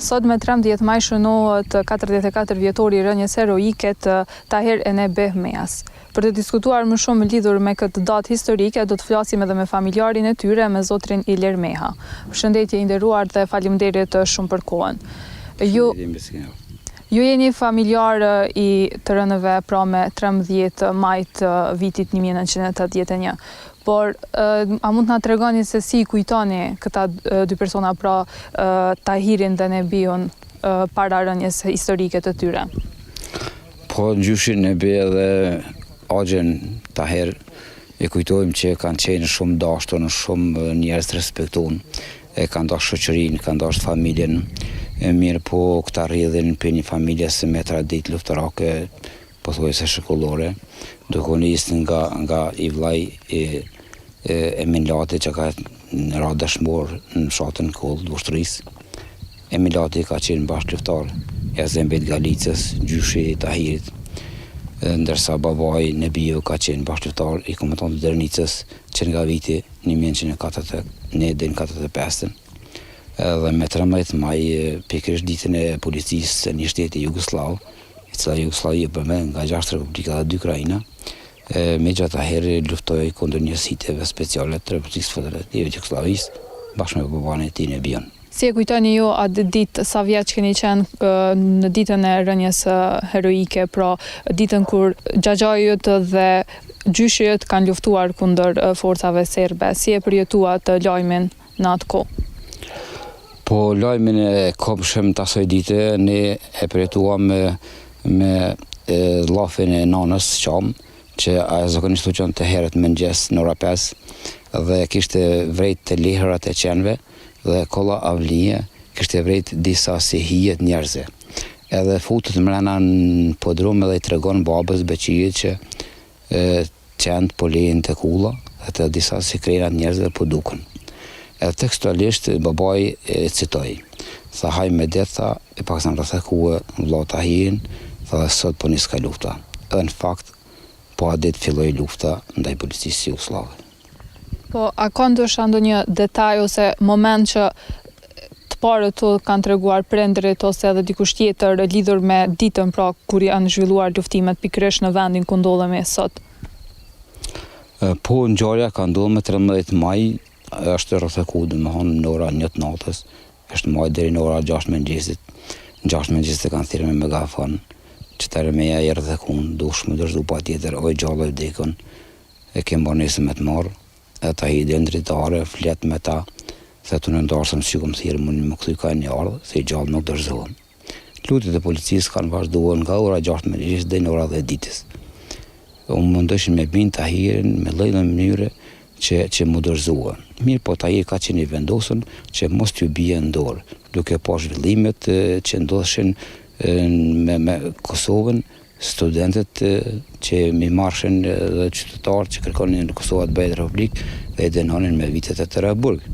Sot me 13 maj shënohet 44 vjetori i rënjes heroike të Tahir Ene Behmeas. Për të diskutuar më shumë lidhur me këtë datë historike, do të flasim edhe me familjarin e tyre, me zotrin Ilir Meha. Përshëndetje i nderuar dhe faleminderit shumë për kohën. Ju jeni familjar i të rënëve pra me 13 majt vitit 1981. Por a mund të na tregoni se si kujtoni këta dy persona, pra Tahirin dhe Nebiun, para rënjes historike të tyre? Po gjyshin Nebi dhe Axhen Tahir e kujtojmë që kanë qenë shumë dashur, shumë njerëz të respektuar, e kanë dashur shoqërinë, kanë dashur familjen. Mirë po këta rrjedhin për një familje se me traditë luftarake, pothuajse shekullore, duke nisur nga i vllai Emin Lati që ka ra dëshmor në fshatin Koll të ushtrisë. Emin Lati ka qenë bashkëluftar i Azembet Galicës, gjyshi i Tahirit, ndërsa babai Nebiu ka qenë bashkëluftar i komendantit të Dernicës që nga viti 1941 deri në 1945. Dhe me 13 maj, pikërisht ditën e policisë në një shtet jugosllav, i cila Jugosllavia përmend nga 6 republika dhe 2 krajina, Megjithatë Tahiri luftoi kundër njësitjeve speciale të Republikës Federative të Jugosllavisë bashkë me baban e tij Nebiun. Si e kujtoni ju atë ditë, sa vjeç keni qenë në ditën e rënjes heroike, pra ditën kur xhaxhajët dhe gjyshit kanë luftuar kundër forcave serbe? Si e përjetuat lajmin në atë kohë? Po lajmin e kopshëm të asaj dite ne e përjetuam me llafin e nanës Qam, që ajo zakonisht u qënë të herët mëngjes në ora 5 dhe kishte vrejt të lehrat e qenve dhe kolla avlije kishte vrejt disa si hijet njerëze. Edhe futët mrena në podrum edhe i tregon babës Beqijit që qenë po lejnë të kulla dhe të disa si krenat njerëzve po dukën. Edhe tekstualisht babai e citoi. Tha haj me det, tha, e pak sa rrethekue vëlla Tahirin, tha sot po nis ka lufta. Edhe në fakt po a ditë filloi lufta ndaj policisë jugoslave. Po a ka ndoshta ndonjë detaj ose moment që të parët tu kanë treguar prindërit ose edhe dikush tjetër lidhur me ditën pra kur janë zhvilluar luftimet pikërisht në vendin ku ndodhemi sot? Po ngjarja ka ndodhur me 13 maj, është rrethekuar domethënë në ora 1 të natës, është maj deri në ora 6 mëngjesit. Në 6 mëngjesit kanë thirrur me megafon që të rëmeja i rrethekun, dush më dërzu pa tjetër, oj gjallë e vdekën, e kemë bërë nesë me të marë, e ta i dhe ndritare, flet me ta, se të në ndarësëm që këmë thirë më këthy ka një ardhë, se i gjallë nuk dërzohen. Lutit e policisë kanë vazhduar nga ora 6 mëngjesit dhe në ora 10 ditës. Unë mundëshin me binë Tahirin me lloj mënyre që më dërzohen. Mirë po Tahir ka qenë i vendosën që mos t'ju bie në dorë, duke pa zhvillimet që ndodheshin me Kosovën, studentët që mi marshin dhe qytetarë që kërkonin në Kosovë të bëjë republikë dhe i dënonin me vitet e të Tiraburg.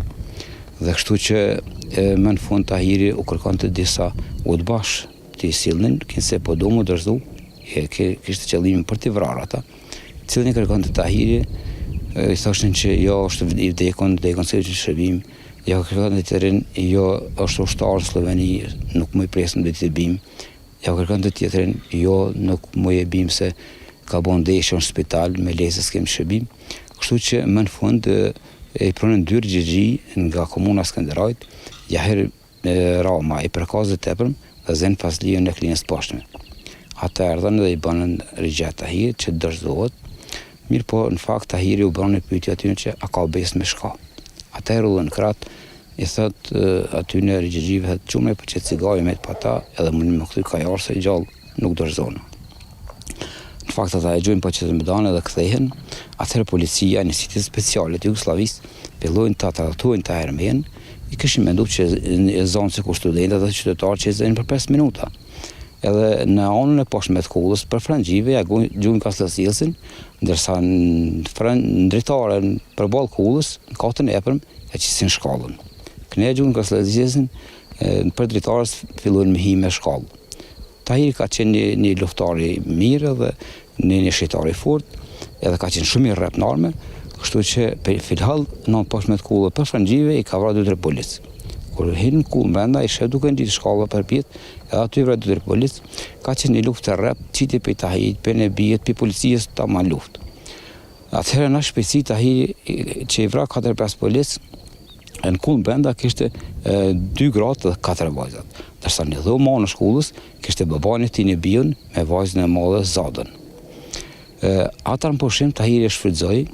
Dhe kështu që më në fund Tahiri u kërkonte disa udhbash të i sillnin, kinse po do më dërzu, kishte qëllimin për t'i vrarë ata, cilin i kërkonte Tahiri, i thoshin që jo është i vdekon se që shërbim, ja kërkon të tjetërin, jo është ushtar në Sloveni, nuk më i presëm dhe të bim. Ja kërkon të tjetërin, jo nuk më i bim se ka bon ndeshje në spital, me lese s'kem shërbim. Kështu që më në fund e i pronën 2 gjegji nga komuna Skënderajt, jaher Rama i përkazë të tepërm dhe zenë faslijën në klinës poshtme. Ata erdhen dhe i bënën rigjet Tahir që dërzohet. Mirë po në fakt Tahiri u bënë pyetje aty që a ka besë me shka. Ata e rullën kratë, i thët aty në rigjejive, qume për që cigaj me të pata, edhe më këty ka jarë se i gjallë nuk dërzonë. Në fakt ata e gjojnë për që të mëdane dhe kthehen, atëherë policia në sitjet speciale të Jugoslavisë fillojnë të tratojnë të hermen, i këshin mendu që në zonë se ku studentët dhe qytetarë që i zënë për 5 minuta. Edhe në anën e poshtme të Kollës për frangjive ja gjujnë Kaslësilsin, ndërsa në dritare për balë Kollës, në katën e epërm, e qisin shkallën. Këne e gjujnë Kaslësilsin, për dritarës fillojnë me hi me shkallë. Tahiri ka qenë një luftari mirë dhe një shqitari fort, edhe ka qenë shumë i rrep në arme, kështu që filhall në poshtme të Kollës për frangjive i ka vrarë 2-3 policë. Kur hinë kullë brenda, i shef duke në shkalla për pjetë, edhe aty vret dytër policë, ka qenë një luftë të rrep, qiti për Tahirit, për në bijet, për policijës ta ma luftë. Atëherë në shpejtësi Tahiri që i vra 4-5 policë, në kullë brenda kishte 2 gratë dhe 4 vajzat. Dërsa një dhe ma në shkullës, kishte babani ti një bion me vajzën e madhe Zadën. Ata në pushim Tahiri e shfrytëzoi,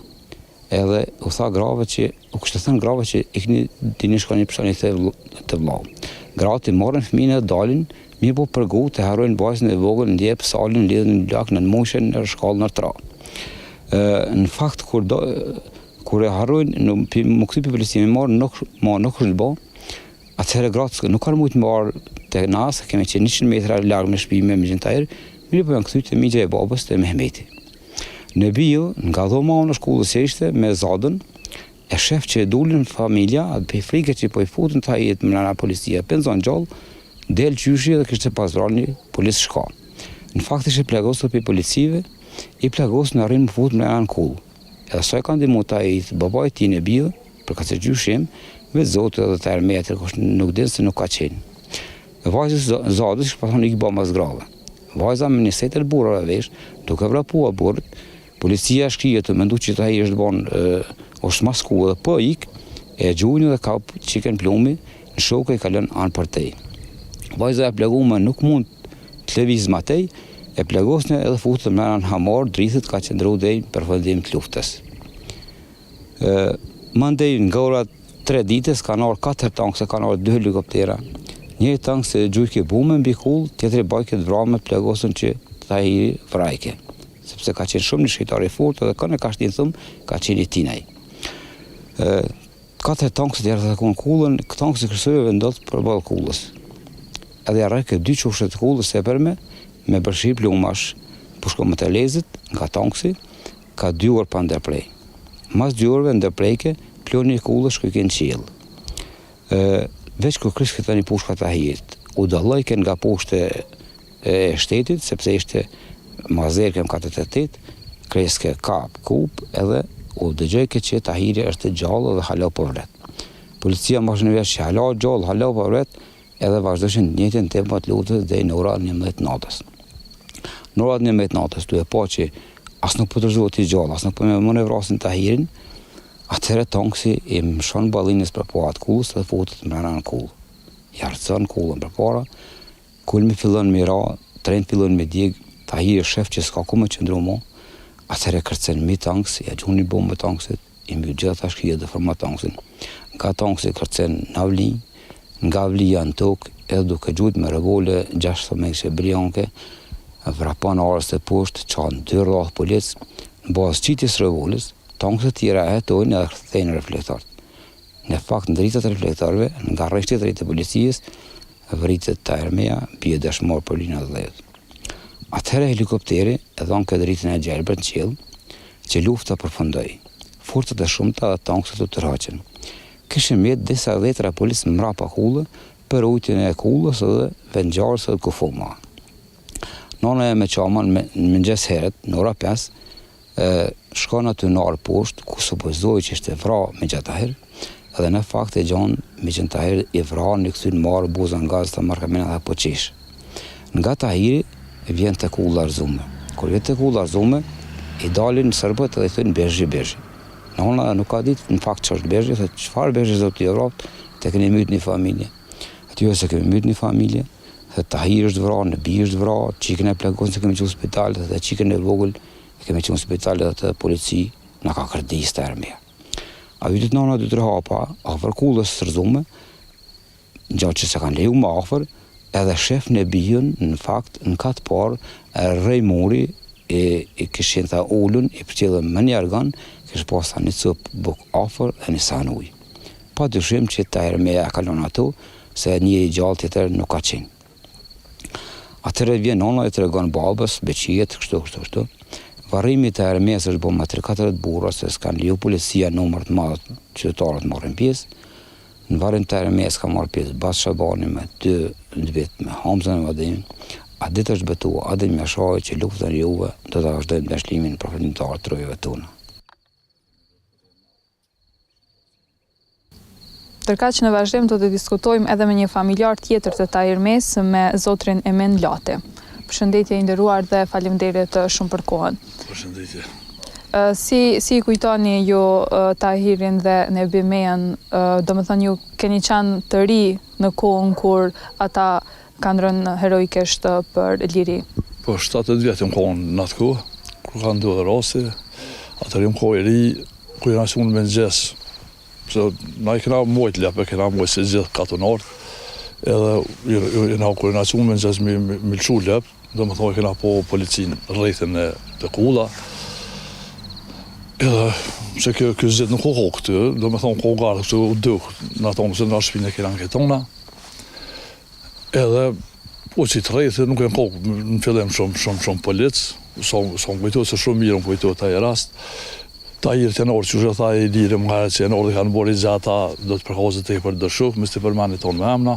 edhe u tha grave që, u kështë thënë grave që ikni dini shka një përshani të vlau. Gratë i marrën fëmijën e dalin, mi po përgu të harojnë vajzën e vogël, ndjep salin, lidhën në lak, në moshën, në shkallë, në tra. Në fakt, kur e harojnë, më këty për policimi marrë, nuk është bo, atëherë gratë nuk kanë mujtë marrë të nasë, kemi që 100 metra largë me shpi me Migjen Tahir, mirë po janë këty të migja e babës të Mehmeti. Në bio, nga dhoma në shkullës që ishte me Zadën, e shef që dulin familja, atë për frike që po i futën Tahirit më nëna policia, penzon gjallë, del qyshi dhe kështë pas vral një policë shka. Në fakt ishte plagosur për policive, i plagosur në arrin më futë më nëna në kullë. Edhe sa e kanë dimu Tahirit, baba i ti në bio, për ka se gjyshim, vetë zotë edhe të ermetër, nuk dinë se nuk ka qenë. Vajzës Zadës ishte paton i këba mas grave. Vajza me një setër burrave vesh, duke vrapua burët, policia shkrije të mendu që Tahiri është bon është masku dhe për ik, e gjujnë dhe ka qiken plumi, në shokë i kalën anë për tej. Vajza e plegume nuk mund të levizë ma tej, e plegosne edhe futët me në hamar, dritët ka qëndru dhej për fëndim të luftës. Mandej nga ora 3 ditës, ka nërë 4 tankse, ka nërë 2 helikoptera. Njëri tankë se gjujke bume mbi kullë, tjetëri bajke të vrame të plegosën që Tahiri vrajke. Sepse ka qenë shumë një shqitari fort edhe kënë e ka shtinë thëmë, ka qenë i tinaj. 4 tankës të jarë të kunë kullën, këtë tankës e kërësojëve ndodhë për balë kullës. Edhe jarëke 2 qushet të kullës e përme, me bërshri plumash, pushko më të lezit nga tankësi, ka 2 orë pa ndërprej. Mas 2 orëve ndërprejke, ploni i kullës shkujke në qilë. Veç kër kryshë këta një pushka Tahirit, u dallojke nga poshte e shtetit, sepse ishte mazerke më 48, kreske kap, kup, edhe u dëgjojke që Tahiri është gjallë dhe halau për vret. Policia më është në vesh që halau gjallë, halau për vret, edhe vazhdojshin njëtën të më të lutës dhe në ora 11 natës. Në ora 11 natës, duhe po që asë nuk për të rëzua të gjallë, asë nuk për me më në vrasin Tahirin, atëherë tankësi i më shonë balinës për po atë kullës dhe futët më në kullë. Jarëcën kullën për para, kullë mi fillon me ra, trenë fillon me djegë, Tahiri shef që s'ka ku me qëndru mo, atëherë kërcen mi tankës, ja gjuhë një bombë tankësit, i mbi gjitha shkije dhe forma tankësin. Nga tankësi kërcen në avli, nga avlija në tokë, edhe duke gjujt me revole 6 mekshe brianke, vrapan arës të poshtë, qanë 2 rrallë policë, në bazë qitjes revolës, tankët tjera e hetojnë edhe kërthejnë reflektarët. Në fakt, në dritët reflektarëve, nga rreshtit dritë të policijës, vritët të armeja, bje dëshmor për lina dhe dhejët. Atëherë helikopteri e dhonë këtë dritën e gjelbër në qilë, që lufta përfundoi. Forcët e shumta dhe tankët të tërhaqen. Kishim mjetë disa dhetra policë mrapa kullë, për ujtjen e kullës dhe vendjarës dhe kufuma. Nona e me qaman në mëngjes heret, në ora 5, shkon aty në arë poshtë, ku supozoj që ishte vra Migjen Tahir, edhe në fakt e gjonë Migjen Tahir i vra në kësyn marë buzën gazë të markamena dhe poqish. Nga Tahiri vjen të kullë arzume. Kur vjen të kullë arzume, i dalin në sërbët edhe i thënë Bezhi. Nona nuk ka ditë në fakt që është Bezhi, thë qëfar Bezhi zotë i Evropë, të keni mytë një familje. Aty jo se kemi mytë një familje, thë Tahiri është vra, në bi është vra, qikën e plagosën se kemi që spitalet, dhe qikën e vogël, kemi që në spitalet dhe të polici, në ka kërdis të ermija. A vitit nana 2-3 hapa, afer kullës sërzume, gjatë që se kanë leju më afer, edhe shef në bijën, në fakt, në katë parë, Rejmori, i këshin tha ullun, i përqedhe më një argan, kështë pasta një cëpë buk afer dhe një san uj. Pa dyshim që ta ermeja kalon ato, se një i gjallë tjetër nuk ka qenë. Atëre vjen nana e të regon babës, beqijet, kështu. Varrimi të ermejës është bo më 3-4 burra, se s'kan liu policia numër të madhë, qytetarët marrin pjesë. Në varrim të ermejës ka marrë pjesë Bas Shabani me 2 vit me Hamzën e Vadimin. A ditë është betua, a ditë me shaj që luftën juve do të vazhdojmë dashlimin përfundimtar të rojeve tona. Ndërkaq në vazhdim do të diskutojmë edhe me një familjar tjetër të Tahir Mes, me zotrin Emen Lati. Përshëndetje i nderuar dhe faleminderit shumë për kohën. Përshëndetje. Si kujtoni ju Tahirin dhe Nebi Mejen, domethënë ju keni qenë të ri në kohën kur ata kanë rënë heroikisht për liri? Po 70 vjetë më kohën në atë kohë, kur kanë ndodhur rasti, atëherë më kohë i ri, kur jena unë me nëgjes. Se na i kena mojt lepe, kena mojt se gjithë katonartë, edhe jena kur jena unë me nëgjes me lëshu lep, do më thonë kena po policinë rrethin e të kulla. Edhe se kjo zhjetë nuk kohë këtë, do më thonë kohë garë këtë u dukë, në tonë se në shpinë e kena në ketona. Edhe po që të rejtë nuk e në kohë, në fillim shumë policë, sa më kujtojtë se shumë mirë më kujtojtë taj rast. Ta irë të nërë që shë tha i lirë më herë që e nërë dhe kanë bori gjata, do të përkazët e i për dërshuk, mës të përmani tonë me emna.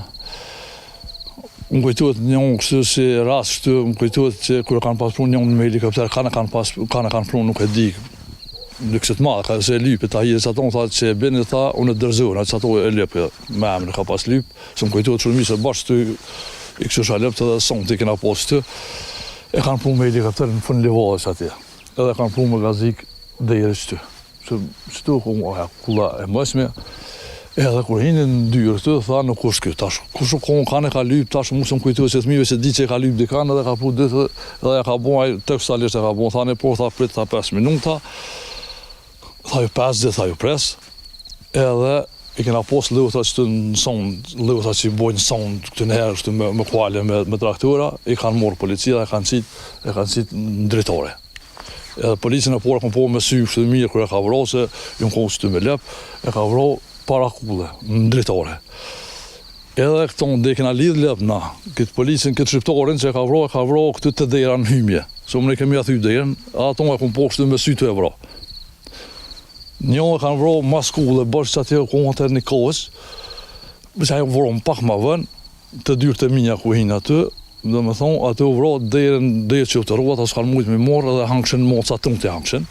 Më kujtojtë një kështu si rast kështu, më kujtojtë që kërë kanë pas prunë një me helikopter, kanë kanë prunë nuk e di, në kësët madhe, ka se e lypë, ta irë që ato më tha që e bini tha, unë e dërzohën, që ato e lypë me emnë ka pas lypë, se më kujtojtë shumë se bashkë të i kështu shalepë të dhe sonë të i kena pas të, e kanë prunë me helikopter në fund livadës atje, edhe kanë prunë me gazik dhe i rështu. Që të kulla e mësme, edhe kur hini në dyrë të, tha nuk është kjo, tash, kush kohën kanë e ka lypë, tash musë më kujtojë që të mive që di që e ka lypë dikanë, edhe ka pru ditë, edhe e ka bon, tekstalisht e ka bon, thane, por, tha, prit, tha 5 minuta, tha ju 5 ditë, tha ju pres, edhe i kena pos lëvëta që të në sonë, lëvëta që i bojnë sonë këtë njerë, kështu me kuale, me traktura, i kanë morë policia, e kanë qitë në drejtore. Edhe policin e porë kom po me sy kështë mirë kër e ka vro, se ju më kohë së të me lep, e ka vro para kulle, në drejtore. Edhe këto dhe i kena lidhë lep na, këtë policin, këtë shqiptarin që e ka vro këtë të dera në hymje. Se më ne kemi aty derën, ato e kom po kështë me sy të e vro. Një e kanë vro mas kulle, bërë që aty e kohë të një kohës, që ajo vro më pak ma vën, të dyrë të minja ku hinë aty, dhe me thonë, atë u vro dhe që të ruat, asë kanë mujtë me morë edhe hangëshen moca të të hangëshen.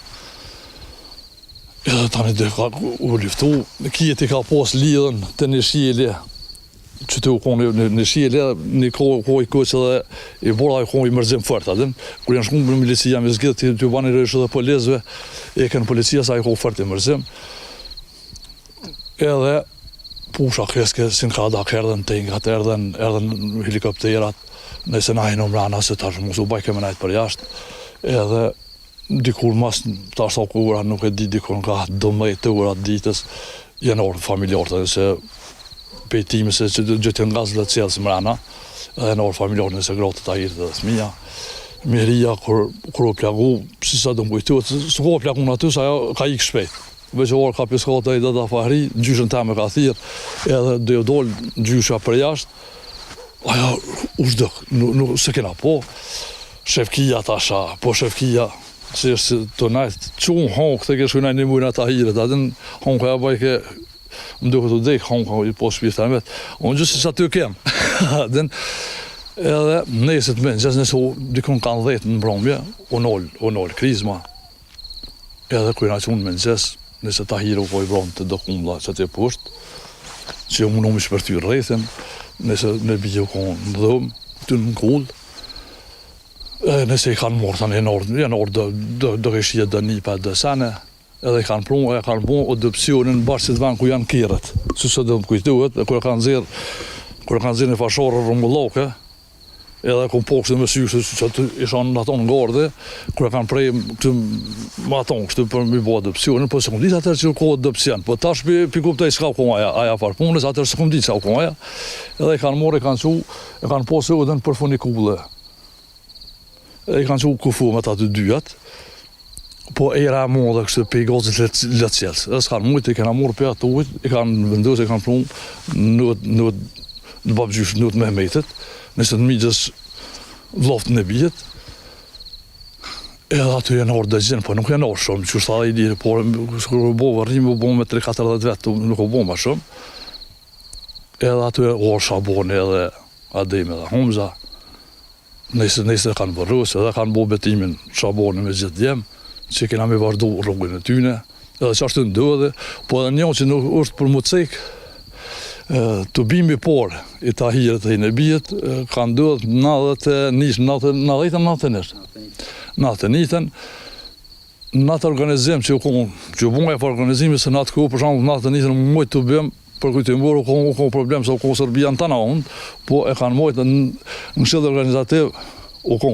Edhe tani dhe ka u liftu, kjeti ka pos lidhen të një shjeli, që të u konë një shjeli, një kohë i këqë edhe i borda i kohë i mërzim fërt, adin. Kur janë shkumë për milicia me zgjithë, të bani rëshë dhe polizve, e kënë policia sa i kohë fërt i mërzim. Edhe pusha kreske, si në ka dak erdhen tengat, erdhen helikopterat, nëse na hinë mrana se tash mos u baj keme najtë për jashtë, edhe dikur mas tash ta ura nuk e di dikur nga 12 ura ditës janë orë familjarët, se pejtimi se që gjëtjen nga zlet cjelës mrana, edhe në orë familjarët nëse gratë të Tahirit dhe thmija. Miria, kur u plagu, si sa dëmë kujtuat, së ko u plagun aty, sa ka ikë shpejt. Veç orë ka piskata i dhe da fahri, gjyshën teme ka thirë, edhe dhe u dollë gjysha për jashtë, aja u shdëk, nuk se kena po, shefkia tasha, po shefkia, si është të najtë, qunë honkë të keshku najtë një mujnë ata Tahirit, adin honkë ja bajke, më duke të dekë honkë i po shpirë të vetë, unë gjësë që aty kem, adin, edhe neset me, gjësë nëse dikun kanë 10 në mbromje, u nol krizma, edhe kërë nga që unë me gjësë, nëse Tahiri u po i bromë të dokumbla që të poshtë, që unë më shpërty rrethin, nëse në bje u konë në dhëmë, të në kullë, nëse i kanë morë, janë orë do kështje dë një për dë sene, edhe i kanë prunë, e kanë bon adopcionin bashkë si të vanë ku janë kirët, që së dhe më kujtuhet, kërë kanë zirë një fashorë rëmulloke, edhe ku po kështë me syshë që ishanë në aton nga orde, kërë kanë prej më aton kështë për mi bo adopcionin, po se këmë ditë atër që u kohë adopcion, po tash pi kuptaj s'ka u kohë aja farë punës, atër se këmë ditë s'ka u kohë aja, edhe i kanë morë, i kanë kanë posë u dhe në për funikullë, i kanë që u kufu me ta të dyjat, po e ra modë kështë për i gozit letësjelës, edhe s'kanë mujtë, i kanë morë për atë ujtë, i kanë vendosë, i kanë prunë në babgjysh, në Mehmetit, nëse të migjës vloft në bijet, edhe aty janë orë dëgjën, po nuk janë orë shumë, që është i dirë, por kërë u bo vërrimë, u bo me 3-40 vetë, nuk u bo ma shumë, edhe aty orë Shaboni edhe Ademi dhe Humza, nëse kanë vërrus, edhe kanë bo betimin Shaboni me gjithë djemë, që kena me vazhdu rrugën e tyne, edhe që ashtë të ndodhe, po edhe një që nuk është për mu cekë, Të bimi por i Tahirit e Nebijet ka ndodhur 90-ën në atë organizim që u bunga e për organizimi se në atë kohë për shembull në atë nitën mojt të bëm për kujtimor u ka problem se u ka Serbia në tana unë, po e kanë mojt në këshill organizativ u ka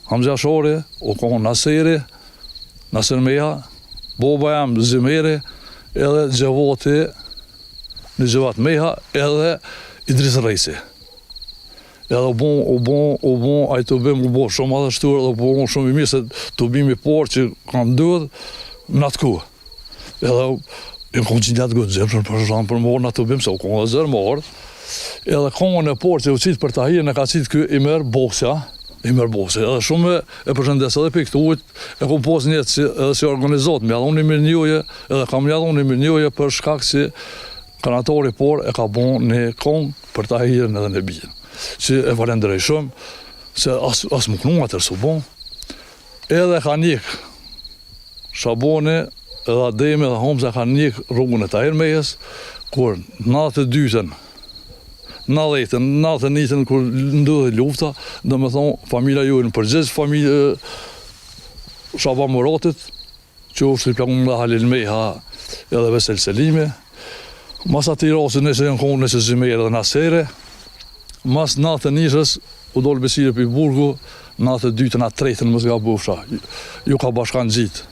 Hamza Shori, u ka Nasir Meja, Boba jam Zimeri, edhe Gjevoti në Gjevat Meja, edhe Idris Rejsi. Edhe u bon, a i të bim u bo shumë adhe shtur, edhe u bo shumë i mirë se të bimi por që kam ndodhë në atë kohë. Edhe e kom qinjat gëtë për shumë për morë në atë bim, se u kom dhe zërë morë. Edhe kongën e por që u qitë për Tahirën e ka qitë kjo Imer Bosja, edhe shumë e përshëndes edhe për këtë ujtë, e kom pos njëtë edhe si organizot, me adhon një mirë njoje, edhe kam një adhon një mirë njoje për shkak si kanatori por e ka bon një kongë për Tahirën edhe në bijën. Që e falenderoj shumë, se as më knua tërë su bon. Edhe ka njek Shaboni, edhe Ademi dhe Homza ka njek rrugën e Tahir Mejës, kur 92-ën, 91-ën, kur ndodhi lufta, dhe me thonë, familja ju në përgjith, familja Shaban Muratit, që u shtriplakun nga Halil Meja edhe Vesel Selimi, mas ati rasi nëse në konë nëse Zimere dhe Nasere, mas natë nishës, u dollë Besire për i burgu, natë 2-ën, 3-ën më zga bufsha. Ju ka bashkan gjitë.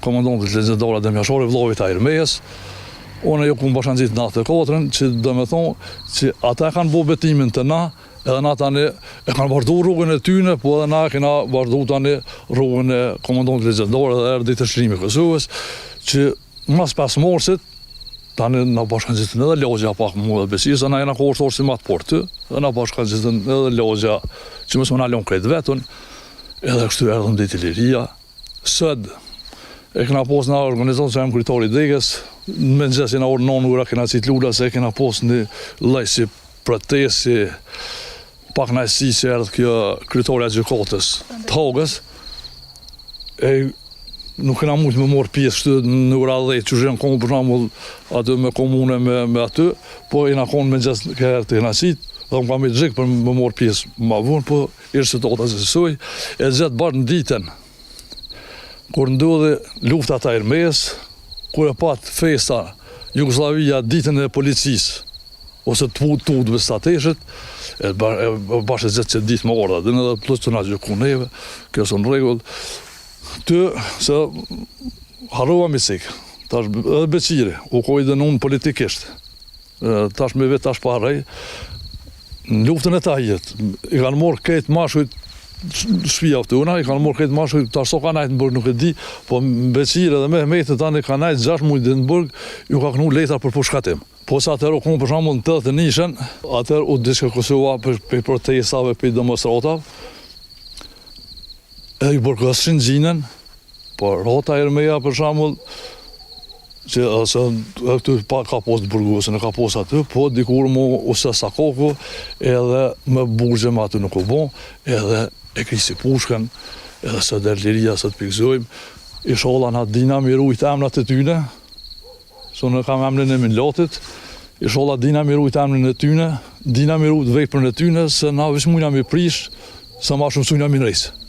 Komandonët të legendara dhe mjashore, vlovit Tahir Mejës. One ju ku më bashkan gjitë natë 4-ën, që dhe me thonë, që ata e kanë bo betimin të na, edhe na tani e kanë vazhdu rrugën e tyne, po edhe na e kena vazhdu tani rrugën e komandonët të legendara dhe erdi të shrimi Kosovës, që mas 5 morsit, tani na bashkan gjithën edhe logja pak mu dhe Besirë, se na jena kohërtorë si matë por të, dhe na bashkan gjithën edhe logja që mësë më nalon krejt vetën, edhe kështu erdhëm dhe i Liria. Sëd, e kena pos në organizatë që jam kryetari i degës, me nëgjes jena orë 9 ura kena qitë lula, se e kena pos një lej si protesti, pak najsi që erdhë kjo kryetari a gjykatës të Hagës, nuk kena mujtë me morë pjesë kështu në ura 10, që shenë konë për shambull aty me komune me aty, po jena konë me gjesë kërë të jena qitë, dhe më kam i gjikë për me morë pjesë ma vunë, po ishtë të tota zësoj, e gjithë barë në ditën, kur ndodhi lufta Tahir Mejës, kur e patë festa Jugoslavia ditën e policisë, ose të udhëve stateshët, e bashkë e gjithë që ditë më orda, dhe në dhe plus të nga gjyku neve, kjo së në regullë, të se harrova misik, tash edhe Beqiri, u kojë dhe unë politikisht, tash me vetë tash parrej, në luftën e Tahirit, i kanë morë këtë mashkujt shpia të una, i kanë morë këtë mashkujt, tash so ka najtë në burg nuk e di, po Beqiri dhe Mehmeti tani ka najtë 6 mujtë në burg, ju ka kënu letar për pushkatim. Po sa atër u konë për shambull në 89-ën, atër u diskutua për protestave, për demonstratave, e i bërgësrin gjinën, por rota Ermeja për shambull, që këtu ka posë të burgusë, në ka posë aty, po dikur mu ose sakoku, edhe me burgje me aty nuk u bon, edhe e krisi pushken, edhe së derliria, së të pikzojmë, i shola nga dina mirujt emnat e tyne, so në kam emnin e minlatit, i shola dina mirujt emnin e tyne, dina mirujt vejpër në tyne, se na vish mujna mi prish, se ma shumë sujna minrejsë.